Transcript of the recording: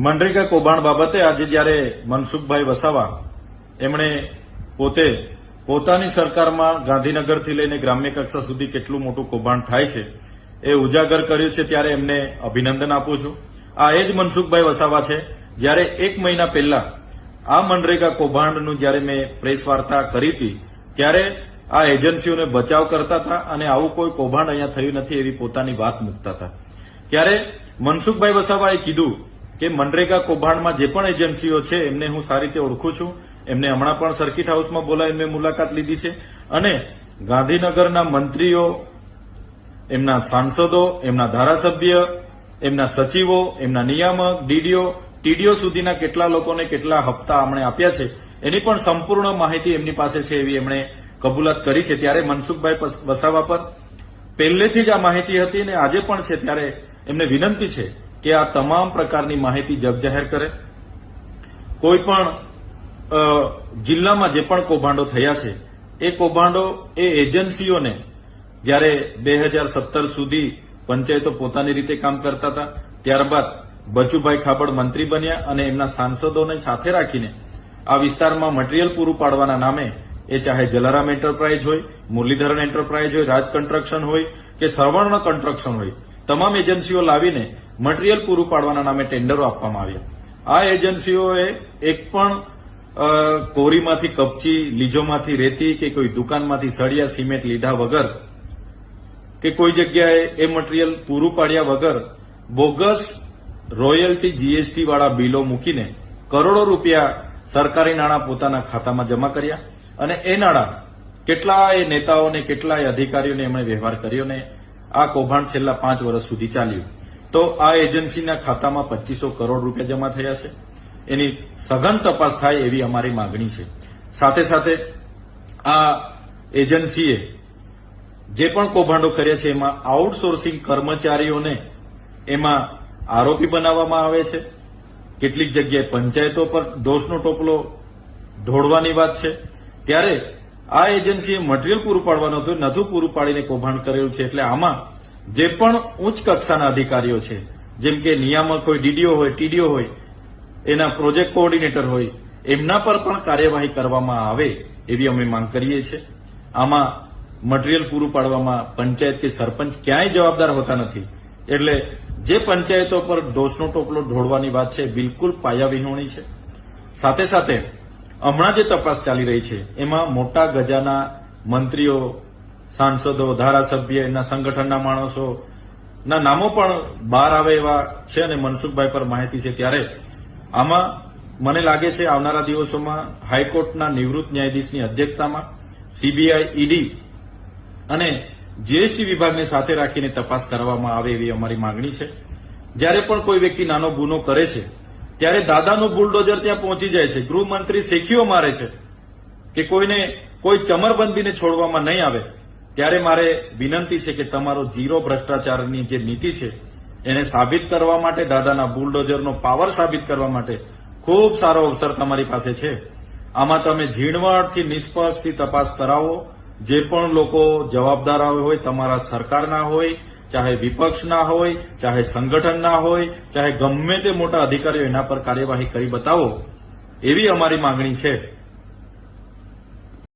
મનરેગા કૌભાંડ બાબતે આજે જ્યારે મનસુખભાઈ વસાવા એમણે પોતે પોતાની સરકારમાં ગાંધીનગરથી લઈને ગ્રામ્ય કક્ષા સુધી કેટલું મોટું કૌભાંડ થાય છે એ ઉજાગર કર્યું છે, ત્યારે એમને અભિનંદન આપું છું. આ એ જ મનસુખભાઈ વસાવા છે જ્યારે 1 મહિના પહેલા આ મનરેગા કૌભાંડનું જ્યારે મેં પ્રેસ વાર્તા કરી હતી ત્યારે આ એજન્સીઓને બચાવ કરતા હતા અને આવું કોઈ કૌભાંડ અહીંયા થયું નથી એવી પોતાની વાત મૂકતા હતા. ત્યારે મનસુખભાઈ વસાવાએ કીધું કે મનરેગા કૌભાંડમાં જે પણ એજન્સીઓ છે એમને હું સારી રીતે ઓળખું છું. એમને હમણાં પણ સર્કિટ હાઉસમાં બોલાવીને મેં મુલાકાત લીધી છે અને ગાંધીનગરના મંત્રીઓ, એમના સાંસદો, એમના ધારાસભ્ય, એમના સચિવો, એમના નિયામક, ડીડીઓ, ટીડીઓ સુધીના કેટલા લોકોને કેટલા હપ્તા આપણે આપ્યા છે એની પણ સંપૂર્ણ માહિતી એમની પાસે છે એવી એમણે કબૂલાત કરી છે. ત્યારે મનસુખભાઈ વસાવા પર પહેલેથી જ આ માહિતી હતી અને આજે પણ છે. ત્યારે એમને વિનંતી છે કે આ તમામ પ્રકારની માહિતી જગજાહેર કરે. કોઈ પણ જિલ્લામાં જે પણ કૌભાંડો થયા છે એ કૌભાંડો એ એજન્સીઓને જ્યારે 2017 સુધી પંચાયતો પોતાની રીતે કામ કરતા હતા, ત્યારબાદ બચુભાઈ ખાબડ મંત્રી બન્યા અને એમના સાંસદોને સાથે રાખીને આ વિસ્તારમાં મટીરીયલ પૂરું પાડવાના નામે એ ચાહે જલારામ એન્ટરપ્રાઇઝ હોય, મુરલીધરન એન્ટરપ્રાઇઝ હોય, રાજ કન્સ્ટ્રક્શન હોય કે સર્વર્ણ કન્સ્ટ્રક્શન હોય, તમામ એજન્સીઓ લાવીને મટીરીયલ પૂરું પાડવાના નામે ટેન્ડરો આપવામાં આવ્યા. આ એજન્સીઓએ એક પણ કોરીમાંથી કપચી, લીજોમાંથી રેતી કે કોઈ દુકાનમાંથી સળિયા સિમેન્ટ લીધા વગર કે કોઈ જગ્યાએ એ મટીરીયલ પૂરું પાડ્યા વગર બોગસ રોયલ્ટી, જીએસટી વાળા બિલો મૂકીને કરોડો રૂપિયા સરકારી નાણાં પોતાના ખાતામાં જમા કર્યા અને એ નાણાં કેટલાય નેતાઓને, કેટલાય અધિકારીઓને એમણે વ્યવહાર કર્યો ને આ કૌભાંડ છેલ્લા 5 વર્ષ સુધી ચાલ્યું. તો આ એજન્સીના ખાતામાં 2500 કરોડ રૂપિયા જમા થયા છે. એની સઘન તપાસ થાય એવી અમારી માંગણી છે. સાથે સાથે આ એજન્સીએ જે પણ કૌભાંડો કર્યા છે એમાં આઉટસોર્સિંગ કર્મચારીઓને એમાં આરોપી બનાવવામાં આવે છે. કેટલીક જગ્યાએ પંચાયતો પર દોષનો ટોપલો ઢોળવાની વાત છે. ત્યારે આ એજન્સીએ મટીરીયલ પૂરું પાડવાનું હતું, નથું પૂરું પાડીને કૌભાંડ કરેલું છે. એટલે આમાં જે પણ ઉચ્ચ કક્ષાના અધિકારીઓ છે, જેમ કે નિયામક હોય, ડીડીઓ હોય, ટીડીઓ હોય, એના પ્રોજેક્ટ કોઓર્ડિનેટર હોય, એમના પર પણ કાર્યવાહી કરવામાં આવે એવી અમે માંગ કરીએ છીએ. આમાં મટીરીયલ પૂરું પાડવામાં પંચાયત કે સરપંચ ક્યાંય જવાબદાર હોતા નથી. એટલે જે પંચાયતો પર દોષનો ટોપલો ઢોળવાની વાત છે બિલકુલ પાયાવિહોણી છે. સાથે સાથે હમણાં જે તપાસ ચાલી રહી છે એમાં મોટા ગજાના મંત્રીઓ, સાંસદો, ધારાસભ્ય, એના સંગઠનના માણસોના નામો પણ બહાર આવે એવા છે અને મનસુખભાઈ પર માહિતી છે. ત્યારે આમાં મને લાગે છે આવનારા દિવસોમાં હાઈકોર્ટના નિવૃત્ત ન્યાયાધીશની અધ્યક્ષતામાં સીબીઆઈ, ઈડી અને જીએસટી વિભાગને સાથે રાખીને તપાસ કરવામાં આવે એવી અમારી માંગણી છે. જ્યારે પણ કોઈ વ્યક્તિ નાનો ગુનો કરે છે ત્યારે દાદાનું બુલડોઝર ત્યાં પહોંચી જાય છે, ગૃહમંત્રી શેખીઓ મારે છે કે કોઈને કોઈ ચમરબંધીને છોડવામાં નહીં આવે. ત્યારે મારે વિનંતી છે કે તમારો ઝીરો ભ્રષ્ટાચારની જે નીતિ છે એને સાબિત કરવા માટે, દાદાના બુલડોઝરનો પાવર સાબિત કરવા માટે ખૂબ સારો અવસર તમારી પાસે છે. આમાં તમે ઝીણવટથી, નિષ્પક્ષથી તપાસ કરાવો. જે પણ લોકો જવાબદાર હોય, તમારા સરકારના હોય, ચાહે વિપક્ષના હોય, ચાહે સંગઠનના હોય, ચાહે ગમે તે મોટા અધિકારીઓ, એના પર કાર્યવાહી કરી બતાવો એવી અમારી માંગણી છે.